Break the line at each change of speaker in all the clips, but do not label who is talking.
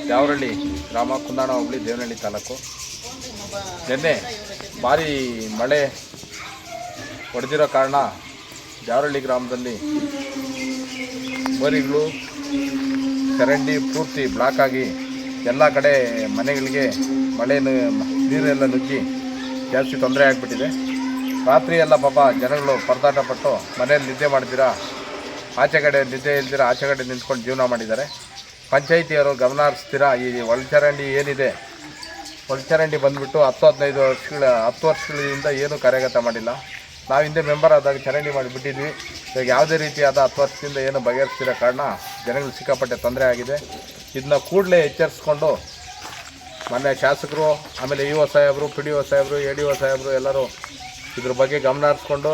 ದ್ಯಾವರಹಳ್ಳಿ ಗ್ರಾಮ, ಕುಂದಾಣ ಹೋಬಳಿ, ದೇವನಹಳ್ಳಿ ತಾಲೂಕು. ನಿನ್ನೆ ಭಾರಿ ಮಳೆ ಹೊಡೆದಿರೋ ಕಾರಣ ದ್ಯಾವರಹಳ್ಳಿ ಗ್ರಾಮದಲ್ಲಿ ಮೋರಿಗಳು, ಚರಂಡಿ ಪೂರ್ತಿ ಬ್ಲಾಕ್ ಆಗಿ ಎಲ್ಲ ಕಡೆ ಮನೆಗಳಿಗೆ ನೀರೆಲ್ಲ ನುಗ್ಗಿ ಜಾಸ್ತಿ ತೊಂದರೆ ಆಗಿಬಿಟ್ಟಿದೆ. ರಾತ್ರಿ ಎಲ್ಲ ಪಾಪ ಜನಗಳು ಪರದಾಟ ಪಟ್ಟು ಮನೆಯಲ್ಲಿ ನಿದ್ದೆ ಮಾಡ್ತೀರಾ, ಆಚೆ ಕಡೆ ನಿದ್ದೆ ಇಲ್ದಿರ ಆಚೆ ಕಡೆ ನಿಂತ್ಕೊಂಡು ಜೀವನ ಮಾಡಿದ್ದಾರೆ. ಪಂಚಾಯಿತಿಯವರು ಗಮನ ಹರಿಸ್ತೀರಾ, ಈ ಒಳಚರಂಡಿ ಏನಿದೆ, ಒಳಚರಂಡಿ ಬಂದುಬಿಟ್ಟು 10 ವರ್ಷಗಳಿಂದ ಏನೂ ಕಾರ್ಯಗತ ಮಾಡಿಲ್ಲ. ನಾವು ಹಿಂದೆ ಮೆಂಬರ್ ಆದಾಗ ಚರಂಡಿ ಮಾಡಿಬಿಟ್ಟಿದ್ವಿ. ಇವಾಗ ಯಾವುದೇ ರೀತಿಯಾದ 10 ವರ್ಷದಿಂದ ಏನು ಬಗೆಹರಿಸ್ತಿರೋ ಕಾರಣ ಜನಗಳು ಸಿಕ್ಕಾಪಟ್ಟೆ ತೊಂದರೆ ಆಗಿದೆ. ಇದನ್ನ ಕೂಡಲೇ ಎಚ್ಚರಿಸ್ಕೊಂಡು ಮೊನ್ನೆ ಶಾಸಕರು, ಆಮೇಲೆ ಇ ಒ ಸಾಹೇಬರು, ಪಿ ಡಿ ಒ ಸಾಹೇಬರು, ಎ ಡಿ ಒ ಸಾಹೇಬರು ಎಲ್ಲರೂ ಇದ್ರ ಬಗ್ಗೆ ಗಮನ ಹರಿಸ್ಕೊಂಡು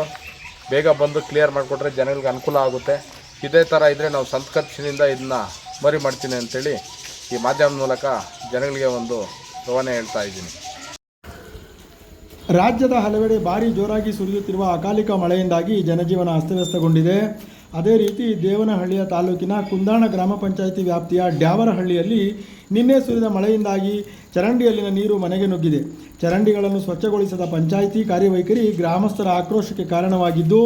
ಬೇಗ ಬಂದು ಕ್ಲಿಯರ್ ಮಾಡಿಕೊಟ್ರೆ ಜನಗಳಿಗೆ ಅನುಕೂಲ ಆಗುತ್ತೆ. ಇದೇ ಥರ ಇದ್ದರೆ ನಾವು ಸಂಸ್ಕರ್ಷಣೆಯಿಂದ ಇದನ್ನ ಮರಿ ಮಾಡ್ತೀನಿ ಅಂತೇಳಿ ಈ ಮಾಧ್ಯಮದ ಮೂಲಕ ಜನಗಳಿಗೆ ಒಂದು ರವಾನೆ ಹೇಳ್ತಾ ಇದ್ದೀನಿ.
ರಾಜ್ಯದ ಹಲವೆಡೆ ಭಾರೀ ಜೋರಾಗಿ ಸುರಿಯುತ್ತಿರುವ ಅಕಾಲಿಕ ಮಳೆಯಿಂದಾಗಿ ಜನಜೀವನ ಅಸ್ತವ್ಯಸ್ತಗೊಂಡಿದೆ. ಅದೇ ರೀತಿ ದೇವನಹಳ್ಳಿಯ ತಾಲೂಕಿನ ಕುಂದಾಣ ಗ್ರಾಮ ಪಂಚಾಯಿತಿ ವ್ಯಾಪ್ತಿಯ ಡ್ಯಾವರಹಳ್ಳಿಯಲ್ಲಿ ನಿನ್ನೆ ಸುರಿದ ಮಳೆಯಿಂದಾಗಿ ಚರಂಡಿಯಲ್ಲಿನ ನೀರು ಮನೆಗೆ ನುಗ್ಗಿದೆ. ಚರಂಡಿಗಳನ್ನು ಸ್ವಚ್ಛಗೊಳಿಸದ ಪಂಚಾಯಿತಿ ಕಾರ್ಯವೈಖರಿ ಗ್ರಾಮಸ್ಥರ ಆಕ್ರೋಶಕ್ಕೆ ಕಾರಣವಾಗಿದ್ದು,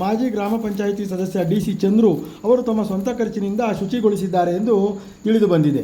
ಮಾಜಿ ಗ್ರಾಮ ಪಂಚಾಯಿತಿ ಸದಸ್ಯ DC ಚಂದ್ರು ಅವರು ತಮ್ಮ ಸ್ವಂತ ಖರ್ಚಿನಿಂದ ಶುಚಿಗೊಳಿಸಿದ್ದಾರೆ ಎಂದು ತಿಳಿದು ಬಂದಿದೆ.